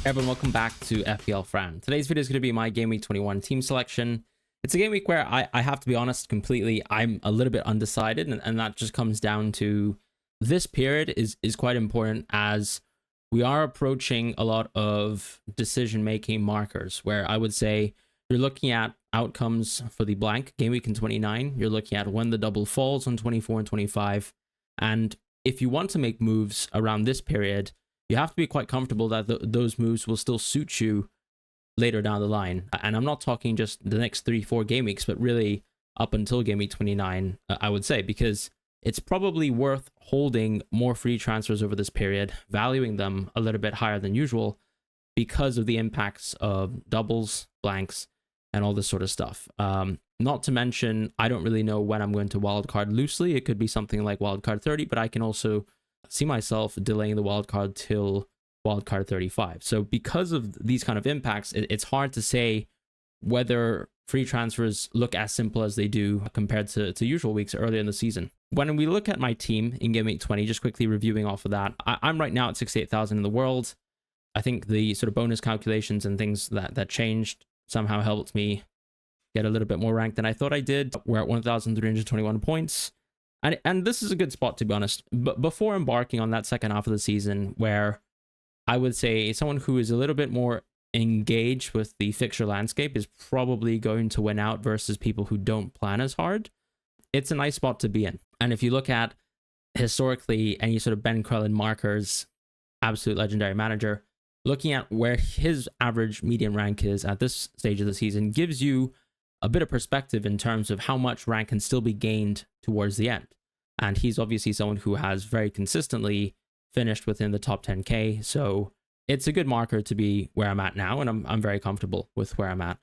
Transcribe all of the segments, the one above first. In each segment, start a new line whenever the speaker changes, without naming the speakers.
Everyone, welcome back to FPL Fran. Today's video is going to be my Game Week 21 team selection. It's a game week where I have to be honest, completely, I'm a little bit undecided, and that just comes down to this period is quite important as we are approaching a lot of decision-making markers where I would say you're looking at outcomes for the blank Game Week in 29. You're looking at when the double falls on 24 and 25. And if you want to make moves around this period, you have to be quite comfortable that those moves will still suit you later down the line. And I'm not talking just the next 3-4 game weeks, but really up until game week 29, I would say, because it's probably worth holding more free transfers over this period, valuing them a little bit higher than usual because of the impacts of doubles, blanks, and all this sort of stuff. Not to mention, I don't really know when I'm going to wildcard loosely. It could be something like wildcard 30, but I can also see myself delaying the wildcard till wildcard 35. So because of these kind of impacts, it's hard to say whether free transfers look as simple as they do compared to usual weeks earlier in the season. When we look at my team in Game Week 20, just quickly reviewing off of that, I'm right now at 68,000 in the world. I think the sort of bonus calculations and things that changed somehow helped me get a little bit more rank than I thought I did. We're at 1,321 points. And this is a good spot, to be honest. But before embarking on that second half of the season, where I would say someone who is a little bit more engaged with the fixture landscape is probably going to win out versus people who don't plan as hard, it's a nice spot to be in. And if you look at historically any sort of Ben Crellin markers, absolute legendary manager, looking at where his average median rank is at this stage of the season gives you a bit of perspective in terms of how much rank can still be gained towards the end. And he's obviously someone who has very consistently finished within the top 10k. So it's a good marker to be where I'm at now, and I'm very comfortable with where I'm at.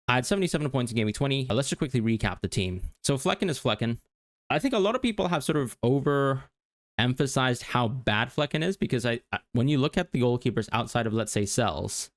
I had 77 points in Game Week 20. Let's just quickly recap the team. So Flecken is Flecken. I think a lot of people have sort of overemphasized how bad Flecken is, because when you look at the goalkeepers outside of, let's say, Cells,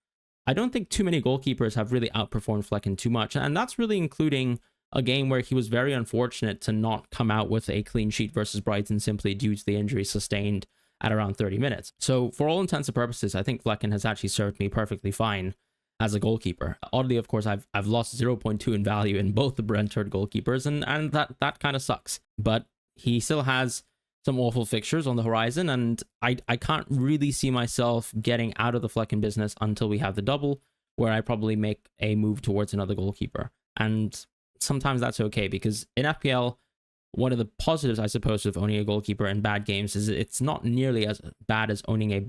I don't think too many goalkeepers have really outperformed Flecken too much. And that's really including a game where he was very unfortunate to not come out with a clean sheet versus Brighton simply due to the injury sustained at around 30 minutes. So for all intents and purposes, I think Flecken has actually served me perfectly fine as a goalkeeper. Oddly, of course, I've lost 0.2 in value in both the Brentford goalkeepers, and that kind of sucks. But he still has some awful fixtures on the horizon, and I can't really see myself getting out of the Flecken business until we have the double, where I probably make a move towards another goalkeeper. And sometimes that's okay, because in FPL, one of the positives, I suppose, of owning a goalkeeper in bad games is it's not nearly as bad as owning a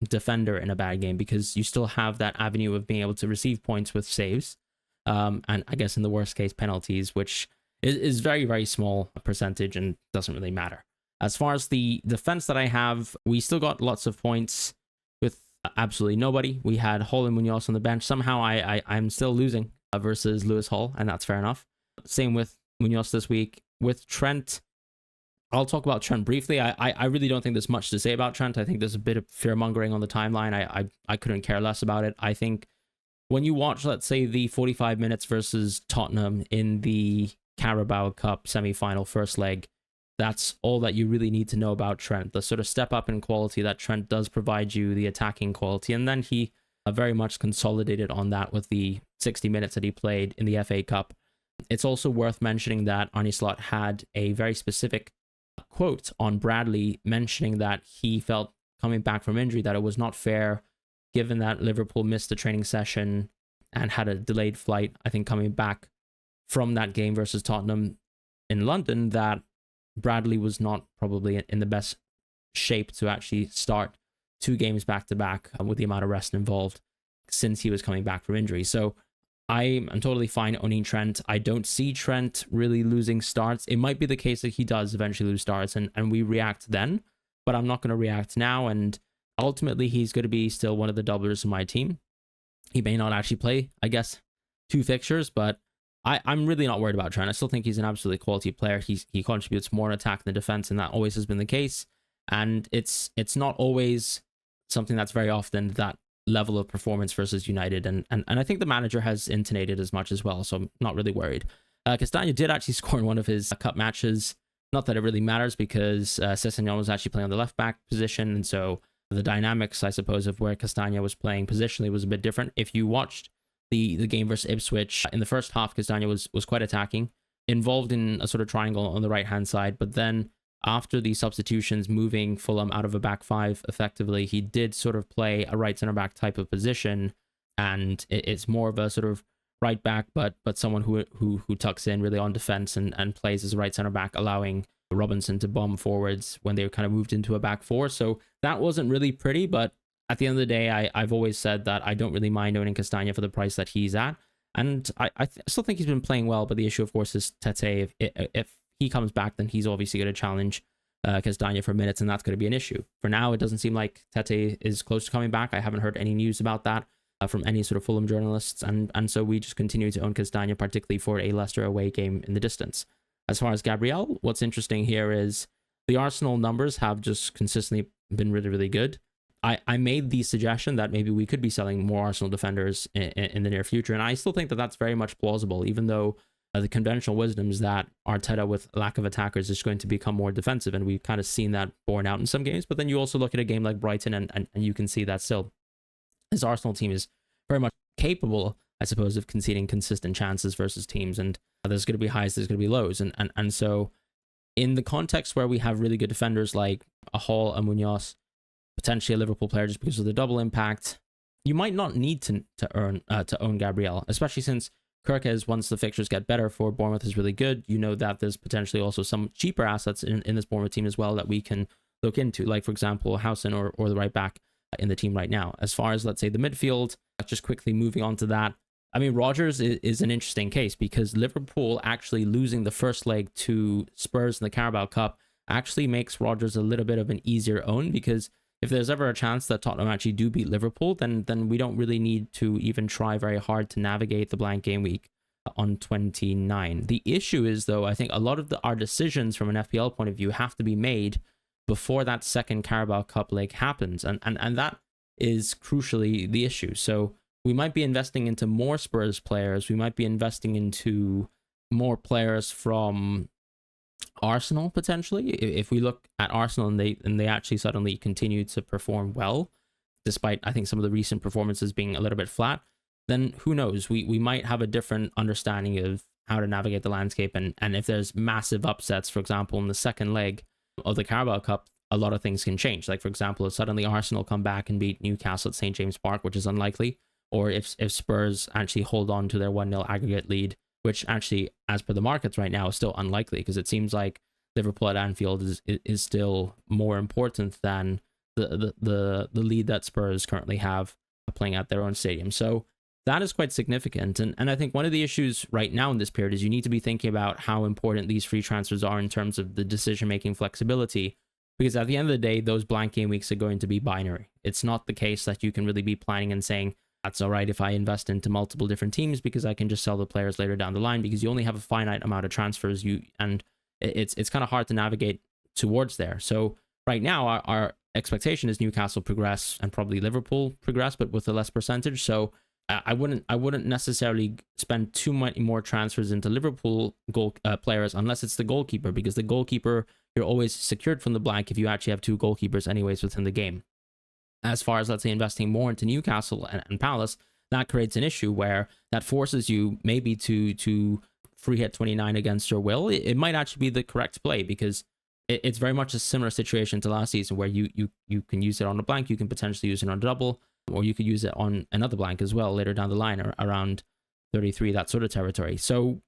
defender in a bad game, because you still have that avenue of being able to receive points with saves, and I guess in the worst case penalties, which is very, very small percentage and doesn't really matter. As far as the defense that I have, we still got lots of points with absolutely nobody. We had Hall and Munoz on the bench. Somehow I'm still losing versus Lewis Hall, and that's fair enough. Same with Munoz this week. With Trent, I'll talk about Trent briefly. I really don't think there's much to say about Trent. I think there's a bit of fear-mongering on the timeline. I couldn't care less about it. I think when you watch, let's say, the 45 minutes versus Tottenham in the Carabao Cup semi-final first leg, that's all that you really need to know about Trent. The sort of step up in quality that Trent does provide you, the attacking quality, and then he very much consolidated on that with the 60 minutes that he played in the FA Cup. It's also worth mentioning that Arne Slot had a very specific quote on Bradley mentioning that he felt coming back from injury that it was not fair, given that Liverpool missed the training session and had a delayed flight, I think, coming back from that game versus Tottenham in London, that Bradley was not probably in the best shape to actually start 2 games back to back with the amount of rest involved since he was coming back from injury. So I'm totally fine owning Trent. I don't see Trent really losing starts. It might be the case that he does eventually lose starts and we react then, but I'm not going to react now. And ultimately, he's going to be still one of the doublers in my team. He may not actually play, I guess, 2 fixtures, but I'm really not worried about Trent. I still think he's an absolutely quality player. He contributes more in attack than defense, and that always has been the case. And it's not always something that's very often that level of performance versus United. And I think the manager has intonated as much as well, so I'm not really worried. Castagna did actually score in one of his cup matches. Not that it really matters, because Sessegnon was actually playing on the left back position, and so the dynamics, I suppose, of where Castagna was playing positionally was a bit different. If you watched the game versus Ipswich in the first half, Castagna was quite attacking, involved in a sort of triangle on the right hand side, but then after the substitutions, moving Fulham out of a back five effectively, he did sort of play a right center back type of position, and it's more of a sort of right back, but someone who tucks in really on defense and plays as a right center back, allowing Robinson to bomb forwards when they kind of moved into a back four. So that wasn't really pretty, but at the end of the day, I've always said that I don't really mind owning Castagna for the price that he's at. And I still think he's been playing well, but the issue, of course, is Tete. If he comes back, then he's obviously going to challenge Castagna for minutes, and that's going to be an issue. For now, it doesn't seem like Tete is close to coming back. I haven't heard any news about that from any sort of Fulham journalists, and so we just continue to own Castagna, particularly for a Leicester away game in the distance. As far as Gabriel, what's interesting here is the Arsenal numbers have just consistently been really, really good. I made the suggestion that maybe we could be selling more Arsenal defenders in the near future, and I still think that that's very much plausible, even though the conventional wisdom is that Arteta, with lack of attackers, is going to become more defensive, and we've kind of seen that borne out in some games. But then you also look at a game like Brighton, and you can see that still this Arsenal team is very much capable, I suppose, of conceding consistent chances versus teams, and there's going to be highs, there's going to be lows, and so in the context where we have really good defenders like a Hall, a Munoz, potentially a Liverpool player just because of the double impact, you might not need to own Gabriel, especially since Kirkes, once the fixtures get better for Bournemouth, is really good. You know that there's potentially also some cheaper assets in this Bournemouth team as well that we can look into, like, for example, Howson or the right back in the team right now. As far as, let's say, the midfield, just quickly moving on to that, I mean, Rodgers is an interesting case because Liverpool actually losing the first leg to Spurs in the Carabao Cup actually makes Rodgers a little bit of an easier own, because if there's ever a chance that Tottenham actually do beat Liverpool, then we don't really need to even try very hard to navigate the blank game week on 29. The issue is, though, I think a lot of our decisions from an FPL point of view have to be made before that second Carabao Cup leg happens, and that is crucially the issue. So we might be investing into more Spurs players, we might be investing into more players from Arsenal potentially. If we look at Arsenal and they actually suddenly continue to perform well, despite I think some of the recent performances being a little bit flat, then who knows? We might have a different understanding of how to navigate the landscape, and if there's massive upsets, for example, in the second leg of the Carabao Cup, a lot of things can change. Like, for example, if suddenly Arsenal come back and beat Newcastle at St. James Park, which is unlikely, or if Spurs actually hold on to their 1-0 aggregate lead, which actually, as per the markets right now, is still unlikely, because it seems like Liverpool at Anfield is still more important than the lead that Spurs currently have playing at their own stadium. So that is quite significant. And I think one of the issues right now in this period is you need to be thinking about how important these free transfers are in terms of the decision-making flexibility, because at the end of the day, those blank game weeks are going to be binary. It's not the case that you can really be planning and saying, that's all right if I invest into multiple different teams because I can just sell the players later down the line, because you only have a finite amount of transfers. And it's kind of hard to navigate towards there. So right now, our expectation is Newcastle progress and probably Liverpool progress, but with a less percentage. So I wouldn't necessarily spend too many more transfers into Liverpool players unless it's the goalkeeper, because the goalkeeper, you're always secured from the blank if you actually have two goalkeepers anyways within the game. As far as, let's say, investing more into Newcastle and Palace, that creates an issue where that forces you maybe to free hit 29 against your will. It might actually be the correct play, because it's very much a similar situation to last season, where you can use it on a blank, you can potentially use it on a double, or you could use it on another blank as well later down the line, or around 33, that sort of territory. So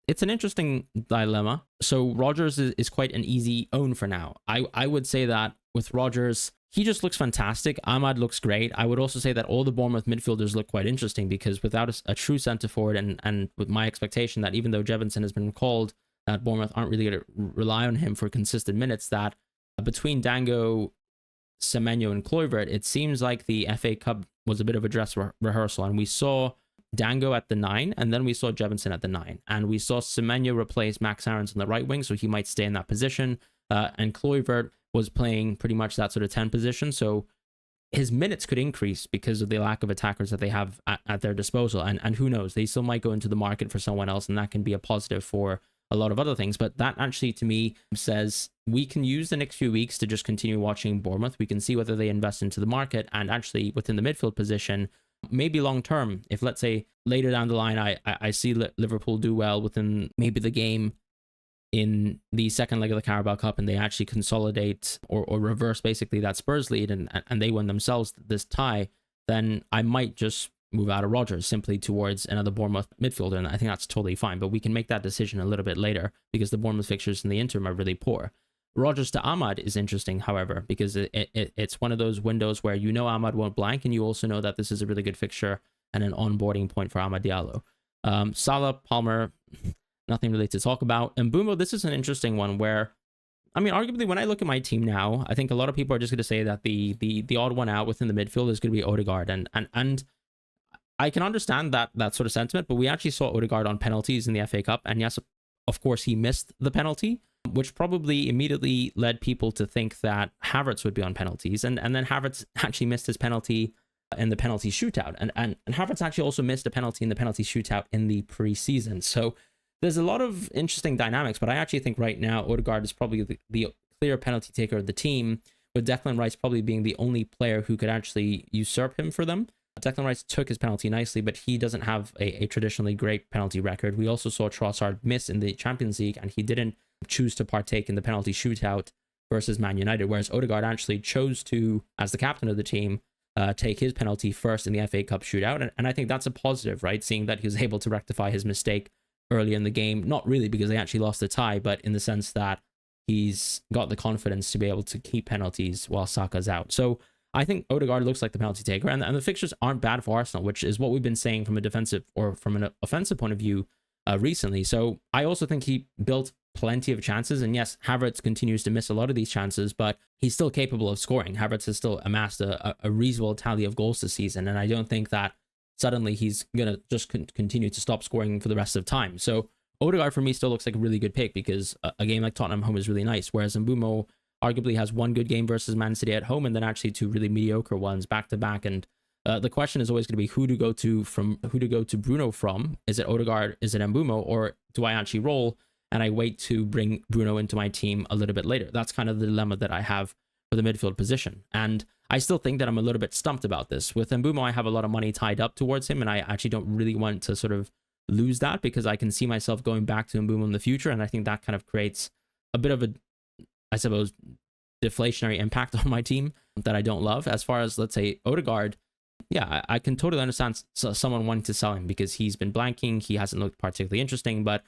it's an interesting dilemma. So Rodgers is quite an easy own for now. I would say that with Rodgers, he just looks fantastic. Ahmad looks great. I would also say that all the Bournemouth midfielders look quite interesting, because without a true centre forward, and with my expectation that even though Jebinson has been called, that Bournemouth aren't really going to rely on him for consistent minutes, that between Dango, Semenyo, and Kluivert, it seems like the FA Cup was a bit of a dress rehearsal, and we saw Dango at the 9, and then we saw Jebinson at the 9, and we saw Semenyo replace Max Aarons on the right wing, so he might stay in that position, and Kluivert was playing pretty much that sort of 10 position, so his minutes could increase because of the lack of attackers that they have at their disposal, and who knows, they still might go into the market for someone else, and that can be a positive for a lot of other things. But that actually, to me, says we can use the next few weeks to just continue watching Bournemouth. We can see whether they invest into the market, and actually within the midfield position, maybe long term, if let's say later down the line, I see Liverpool do well within maybe the game in the second leg of the Carabao Cup, and they actually consolidate or reverse basically that Spurs lead, and they win themselves this tie, then I might just move out of Rodgers simply towards another Bournemouth midfielder, and I think that's totally fine. But we can make that decision a little bit later because the Bournemouth fixtures in the interim are really poor. Rodgers to Ahmad is interesting, however, because it's one of those windows where you know Ahmad won't blank, and you also know that this is a really good fixture and an onboarding point for Amad Diallo. Salah, Palmer, nothing really to talk about. And Mbeumo, this is an interesting one where, I mean, arguably when I look at my team now, I think a lot of people are just going to say that the odd one out within the midfield is going to be Odegaard, and I can understand that sort of sentiment, but we actually saw Odegaard on penalties in the FA Cup, and yes, of course, he missed the penalty, which probably immediately led people to think that Havertz would be on penalties, and then Havertz actually missed his penalty in the penalty shootout, and Havertz actually also missed a penalty in the penalty shootout in the preseason. So there's a lot of interesting dynamics, but I actually think right now Odegaard is probably the clear penalty taker of the team, with Declan Rice probably being the only player who could actually usurp him for them. Declan Rice took his penalty nicely, but he doesn't have a traditionally great penalty record. We also saw Trossard miss in the Champions League, and he didn't choose to partake in the penalty shootout versus Man United, whereas Odegaard actually chose to, as the captain of the team, take his penalty first in the FA Cup shootout. And I think that's a positive, right? Seeing that he was able to rectify his mistake early in the game, not really because they actually lost the tie, but in the sense that he's got the confidence to be able to keep penalties while Saka's out. So I think Odegaard looks like the penalty taker, and the fixtures aren't bad for Arsenal, which is what we've been saying from a defensive or from an offensive point of view recently. So I also think he built plenty of chances, and yes, Havertz continues to miss a lot of these chances, but he's still capable of scoring. Havertz has still amassed a reasonable tally of goals this season, and I don't think that suddenly he's going to just continue to stop scoring for the rest of time. So Odegaard for me still looks like a really good pick, because a game like Tottenham home is really nice, whereas Mbeumo arguably has one good game versus Man City at home, and then actually two really mediocre ones back to back. And the question is always going to be who to go to Bruno from. Is it Odegaard? Is it Mbeumo? Or do I actually roll and I wait to bring Bruno into my team a little bit later? That's kind of the dilemma that I have for the midfield position. And I still think that I'm a little bit stumped about this. With Mbeumo, I have a lot of money tied up towards him, and I actually don't really want to sort of lose that, because I can see myself going back to Mbeumo in the future, and I think that kind of creates a bit of a, I suppose, deflationary impact on my team that I don't love. As far as, let's say, Odegaard, yeah, I can totally understand someone wanting to sell him because he's been blanking. He hasn't looked particularly interesting, but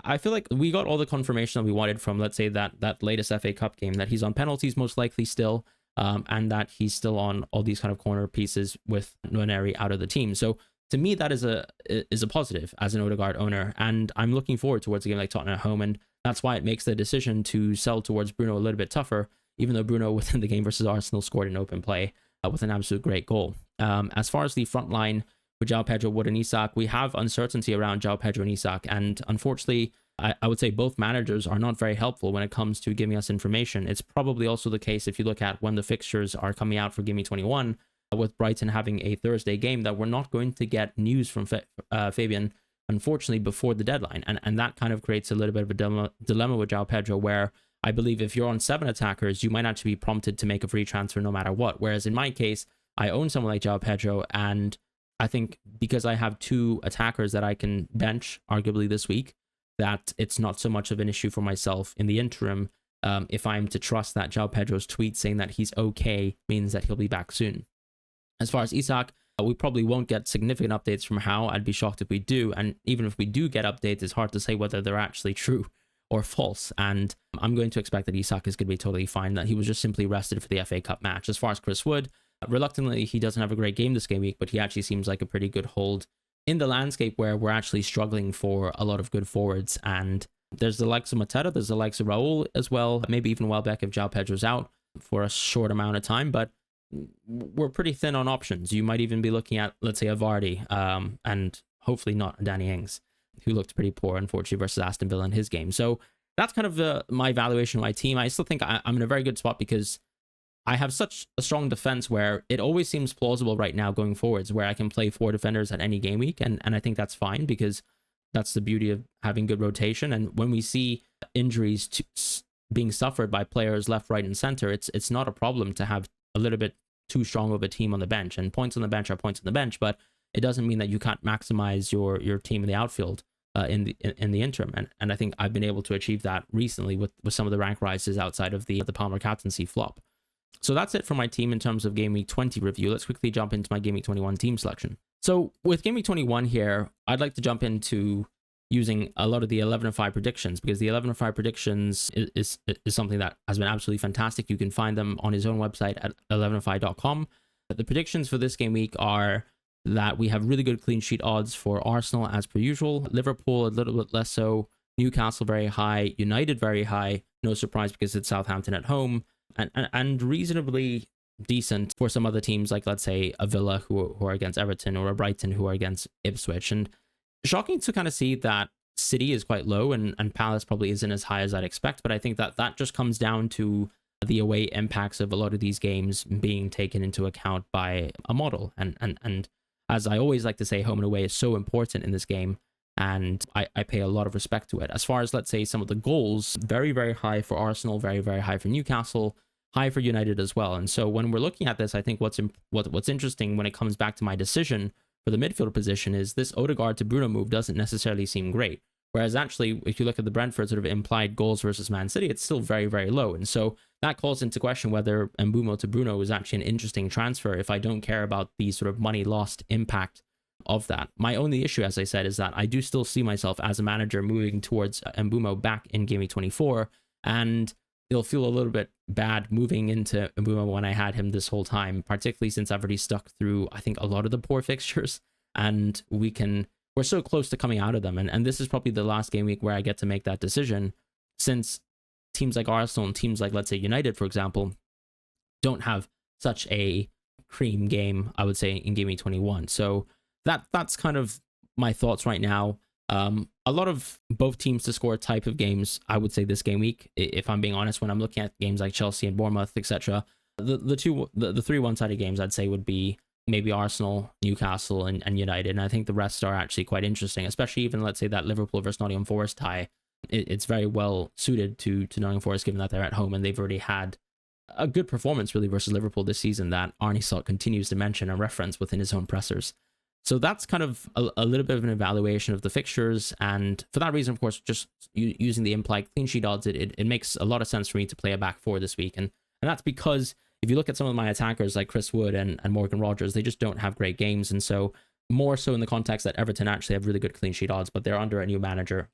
I feel like we got all the confirmation that we wanted from, let's say, that latest FA Cup game, that he's on penalties most likely still, and that he's still on all these kind of corner pieces with Nwaneri out of the team. So to me, that is a positive as an Odegaard owner, and I'm looking forward towards a game like Tottenham at home, and that's why it makes the decision to sell towards Bruno a little bit tougher, even though Bruno within the game versus Arsenal scored an open play with an absolute great goal. As far as the front line with João Pedro, Wood, and Isak, we have uncertainty around João Pedro and Isak, and unfortunately, I would say both managers are not very helpful when it comes to giving us information. It's probably also the case if you look at when the fixtures are coming out for Gameweek 21, with Brighton having a Thursday game, that we're not going to get news from Fabian, unfortunately, before the deadline. And that kind of creates a little bit of a dilemma with João Pedro, where I believe if you're on 7 attackers, you might actually be prompted to make a free transfer no matter what. Whereas in my case, I own someone like João Pedro, and I think because I have 2 attackers that I can bench, arguably this week, that it's not so much of an issue for myself in the interim, if I'm to trust that João Pedro's tweet saying that he's okay means that he'll be back soon. As far as Isak, we probably won't get significant updates from How. I'd be shocked if we do. And even if we do get updates, it's hard to say whether they're actually true or false. And I'm going to expect that Isak is going to be totally fine, that he was just simply rested for the FA Cup match. As far as Chris Wood, reluctantly, he doesn't have a great game this game week, but he actually seems like a pretty good hold in the landscape where we're actually struggling for a lot of good forwards. And there's the likes of Mateta, there's the likes of Raul as well, maybe even Welbeck if João Pedro's out for a short amount of time, but we're pretty thin on options. You might even be looking at, let's say, a Vardy, and hopefully not Danny Ings, who looked pretty poor, unfortunately, versus Aston Villa in his game. So that's kind of my evaluation of my team. I still think I'm in a very good spot because I have such a strong defense where it always seems plausible right now going forwards, where I can play 4 defenders at any game week. And I think that's fine because that's the beauty of having good rotation. And when we see injuries being suffered by players left, right, and center, it's not a problem to have a little bit too strong of a team on the bench. And points on the bench are points on the bench, but it doesn't mean that you can't maximize your team in the outfield in the interim. And I think I've been able to achieve that recently with some of the rank rises outside of the Palmer captaincy flop. So that's it for my team in terms of Game Week 20 review. Let's quickly jump into my Game Week 21 team selection. So with Game Week 21 here, I'd like to jump into using a lot of the 11-5 predictions, because the 11-5 predictions is something that has been absolutely fantastic. You can find them on his own website at 11-5.com. The predictions for this game week are that we have really good clean sheet odds for Arsenal as per usual, Liverpool a little bit less so, Newcastle very high, United very high, no surprise because it's Southampton at home, and reasonably decent for some other teams like, let's say, a Villa who are against Everton, or a Brighton who are against Ipswich. And shocking to kind of see that City is quite low and Palace probably isn't as high as I'd expect, but I think that just comes down to the away impacts of a lot of these games being taken into account by a model. And as I always like to say, home and away is so important in this game, and I pay a lot of respect to it. As far as, let's say, some of the goals, very, very high for Arsenal, very, very high for Newcastle, high for United as well. And so when we're looking at this, I think what's interesting when it comes back to my decision for the midfielder position is this Odegaard to Bruno move doesn't necessarily seem great. Whereas actually, if you look at the Brentford sort of implied goals versus Man City, it's still very, very low. And so that calls into question whether Mbeumo to Bruno is actually an interesting transfer if I don't care about the sort of money lost impact of that. My only issue, as I said, is that I do still see myself as a manager moving towards Mbeumo back in Game Week 24, and it'll feel a little bit bad moving into Mbeumo when I had him this whole time, particularly since I've already stuck through, I think, a lot of the poor fixtures, and we're so close to coming out of them. And this is probably the last game week where I get to make that decision, since teams like Arsenal and teams like, let's say, United, for example, don't have such a cream game, I would say, in Game Week 21. So that's kind of my thoughts right now. A lot of both teams to score type of games, I would say, this game week, if I'm being honest, when I'm looking at games like Chelsea and Bournemouth, etc. The three one-sided games I'd say would be maybe Arsenal, Newcastle, and United. And I think the rest are actually quite interesting, especially even, let's say, that Liverpool versus Nottingham Forest tie. It's very well suited to Nottingham Forest, given that they're at home and they've already had a good performance really versus Liverpool this season that Arne Slot continues to mention and reference within his own pressers. So that's kind of a little bit of an evaluation of the fixtures. And for that reason, of course, just using the implied clean sheet odds, it makes a lot of sense for me to play a back four this week. And that's because if you look at some of my attackers like Chris Wood and Morgan Rogers, they just don't have great games. And so more so in the context that Everton actually have really good clean sheet odds, but they're under a new manager,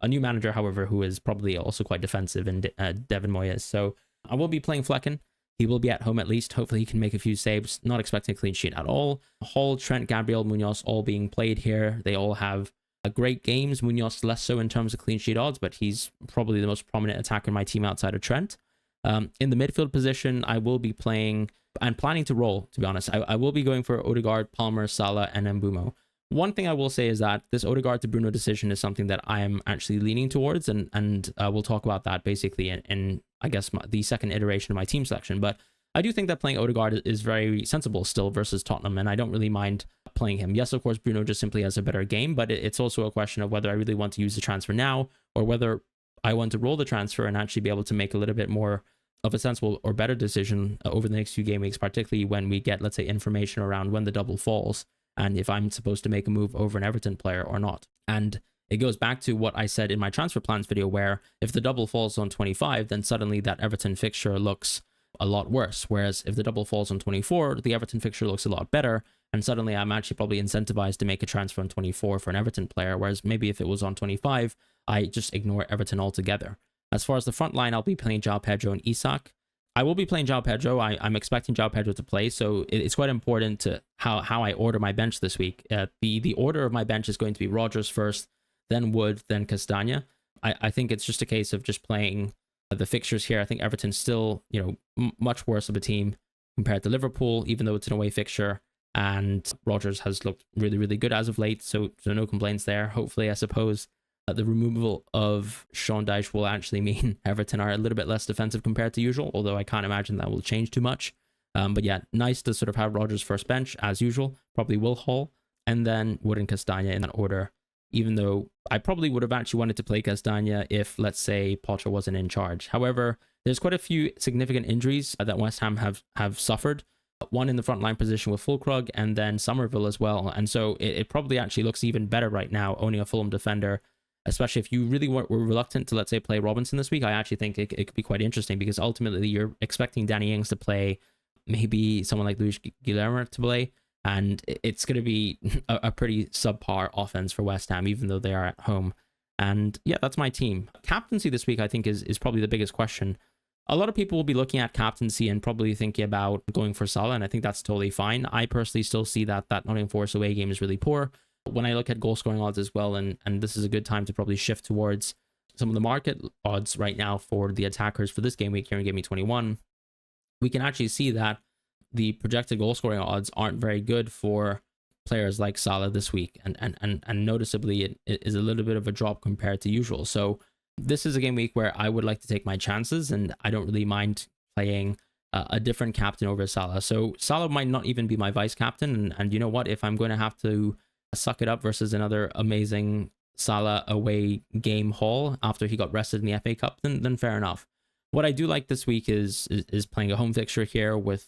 however, who is probably also quite defensive in Devin Moyes. So I will be playing Flecken. He will be at home at least. Hopefully he can make a few saves. Not expecting a clean sheet at all. Hall, Trent, Gabriel, Munoz all being played here. They all have great games. Munoz less so in terms of clean sheet odds, but he's probably the most prominent attacker in my team outside of Trent. In the midfield position, I will be playing and planning to roll, to be honest. I will be going for Odegaard, Palmer, Salah, and Mbeumo. One thing I will say is that this Odegaard to Bruno decision is something that I am actually leaning towards, and we'll talk about that basically in I guess, the second iteration of my team selection. But I do think that playing Odegaard is very sensible still versus Tottenham, and I don't really mind playing him. Yes, of course, Bruno just simply has a better game, but it's also a question of whether I really want to use the transfer now, or whether I want to roll the transfer and actually be able to make a little bit more of a sensible or better decision over the next few game weeks, particularly when we get, let's say, information around when the double falls, and if I'm supposed to make a move over an Everton player or not. And it goes back to what I said in my transfer plans video, where if the double falls on 25, then suddenly that Everton fixture looks a lot worse. Whereas if the double falls on 24, the Everton fixture looks a lot better. And suddenly I'm actually probably incentivized to make a transfer on 24 for an Everton player. Whereas maybe if it was on 25, I just ignore Everton altogether. As far as the front line, I'll be playing João Pedro and Isak. I will be playing João Pedro. I'm expecting João Pedro to play, so it's quite important to how I order my bench this week. The order of my bench is going to be Rogers first, then Wood, then Castagna. I think it's just a case of just playing the fixtures here. I think Everton's still, much worse of a team compared to Liverpool, even though it's an away fixture. And Rogers has looked really, really good as of late, so no complaints there. Hopefully, I suppose the removal of Sean Dyche will actually mean Everton are a little bit less defensive compared to usual, although I can't imagine that will change too much. But yeah, nice to sort of have Rogers first bench as usual. Probably will Hall, and then Wood and Castagna in that order. even though I probably would have actually wanted to play Castagna if, let's say, Potter wasn't in charge. However, there's quite a few significant injuries that West Ham have suffered. One in the front line position with Fulkrug, and then Somerville as well. And so it probably actually looks even better right now owning a Fulham defender, especially if you really were reluctant to, let's say, play Robinson this week. I actually think it could be quite interesting because ultimately you're expecting Danny Ings to play, maybe someone like Luis Guillermo to play, and it's going to be a pretty subpar offense for West Ham, even though they are at home. And yeah, that's my team. Captaincy this week, I think, is probably the biggest question. A lot of people will be looking at captaincy and probably thinking about going for Salah, and I think that's totally fine. I personally still see that Nottingham Forest away game is really poor. When I look at goal scoring odds as well, and this is a good time to probably shift towards some of the market odds right now for the attackers for this game week here in Gameweek21, we can actually see that the projected goal scoring odds aren't very good for players like Salah this week, and noticeably it is a little bit of a drop compared to usual. So this is a game week where I would like to take my chances, and I don't really mind playing a different captain over Salah. So Salah might not even be my vice captain, and you know what? If I'm going to have to suck it up versus another amazing Salah away game haul after he got rested in the FA Cup, then fair enough. What I do like this week is playing a home fixture here with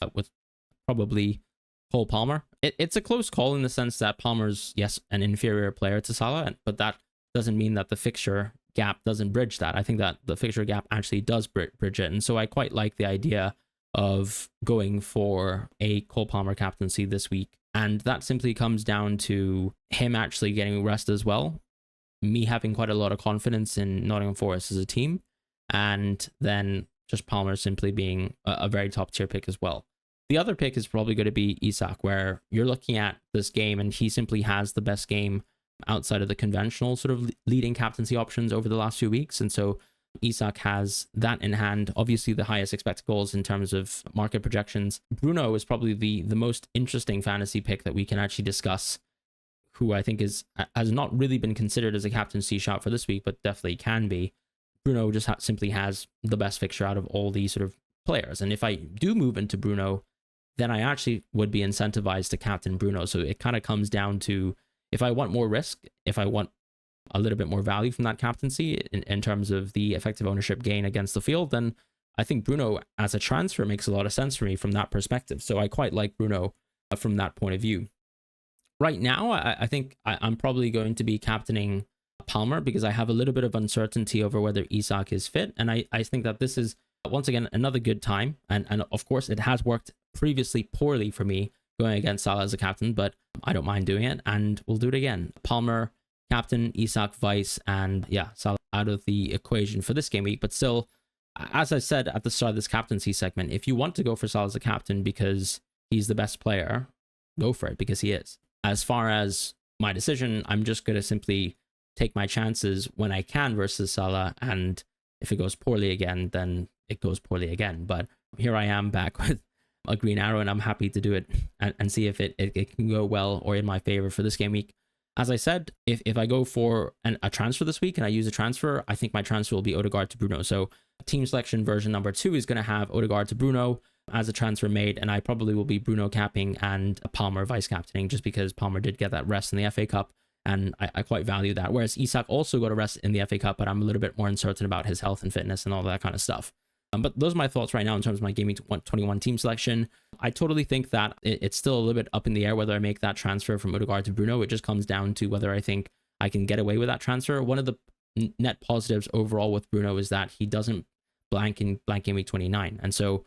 probably Cole Palmer. It's a close call in the sense that Palmer's, yes, an inferior player to Salah, but that doesn't mean that the fixture gap doesn't bridge that. I think that the fixture gap actually does bridge it, and so I quite like the idea of going for a Cole Palmer captaincy this week. And that simply comes down to him actually getting rest as well, me having quite a lot of confidence in Nottingham Forest as a team, and then just Palmer simply being a very top tier pick as well. The other pick is probably going to be Isak, where you're looking at this game and he simply has the best game outside of the conventional sort of leading captaincy options over the last few weeks. And so Isak has that in hand. Obviously the highest expected goals in terms of market projections. Bruno is probably the most interesting fantasy pick that we can actually discuss, who I think has not really been considered as a captaincy shot for this week, but definitely can be. Bruno just simply has the best fixture out of all these sort of players. And if I do move into Bruno, then I actually would be incentivized to captain Bruno. So it kind of comes down to, if I want more risk, if I want a little bit more value from that captaincy in terms of the effective ownership gain against the field, then I think Bruno as a transfer makes a lot of sense for me from that perspective. So I quite like Bruno from that point of view. Right now, I think I'm probably going to be captaining Palmer because I have a little bit of uncertainty over whether Isak is fit. And I think that this is, once again, another good time. And of course, it has worked previously poorly for me going against Salah as a captain, but I don't mind doing it, and we'll do it again. Palmer captain, Isak vice, and yeah, Salah out of the equation for this game week. But still, as I said at the start of this captaincy segment, if you want to go for Salah as a captain because he's the best player, go for it, because he is. As far as my decision, I'm just going to simply take my chances when I can versus Salah, and if it goes poorly again, then it goes poorly again. But here I am back with a green arrow, and I'm happy to do it and see if it can go well or in my favor for this game week. As I said, if I go for a transfer this week and I use a transfer, I think my transfer will be Odegaard to Bruno. So team selection version number 2 is going to have Odegaard to Bruno as a transfer made, and I probably will be Bruno capping and Palmer vice captaining, just because Palmer did get that rest in the FA Cup, and I quite value that. Whereas Isak also got a rest in the FA Cup, but I'm a little bit more uncertain about his health and fitness and all that kind of stuff. But those are my thoughts right now in terms of my Gameweek21 team selection. I totally think that it's still a little bit up in the air whether I make that transfer from Odegaard to Bruno. It just comes down to whether I think I can get away with that transfer. One of the net positives overall with Bruno is that he doesn't blank in Gameweek29. And so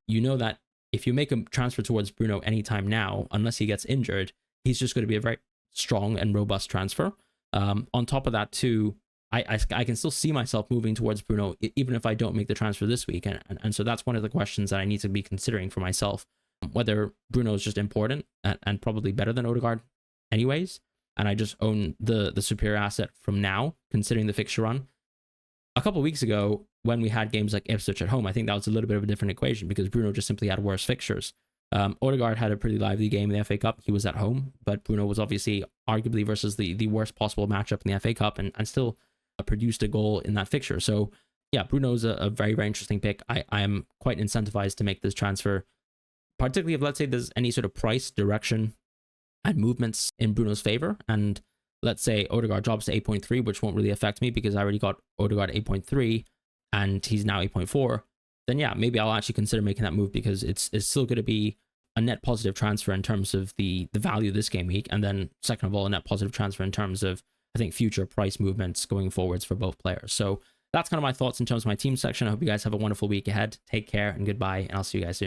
you know that if you make a transfer towards Bruno anytime now, unless he gets injured, he's just going to be a very strong and robust transfer. On top of that too, I can still see myself moving towards Bruno even if I don't make the transfer this week. And so that's one of the questions that I need to be considering for myself, whether Bruno is just important and probably better than Odegaard anyways, and I just own the superior asset from now, considering the fixture run. A couple of weeks ago, when we had games like Ipswich at home, I think that was a little bit of a different equation because Bruno just simply had worse fixtures. Odegaard had a pretty lively game in the FA Cup. He was at home, but Bruno was obviously arguably versus the worst possible matchup in the FA Cup and still produced a goal in that fixture. So yeah, Bruno's a very, very interesting pick. I am quite incentivized to make this transfer, particularly if, let's say, there's any sort of price, direction, and movements in Bruno's favor. And let's say Odegaard drops to 8.3, which won't really affect me because I already got Odegaard 8.3 and he's now 8.4, then yeah, maybe I'll actually consider making that move because it's still going to be a net positive transfer in terms of the value this game week. And then second of all, a net positive transfer in terms of, I think, future price movements going forwards for both players. So that's kind of my thoughts in terms of my team section. I hope you guys have a wonderful week ahead. Take care and goodbye, and I'll see you guys soon.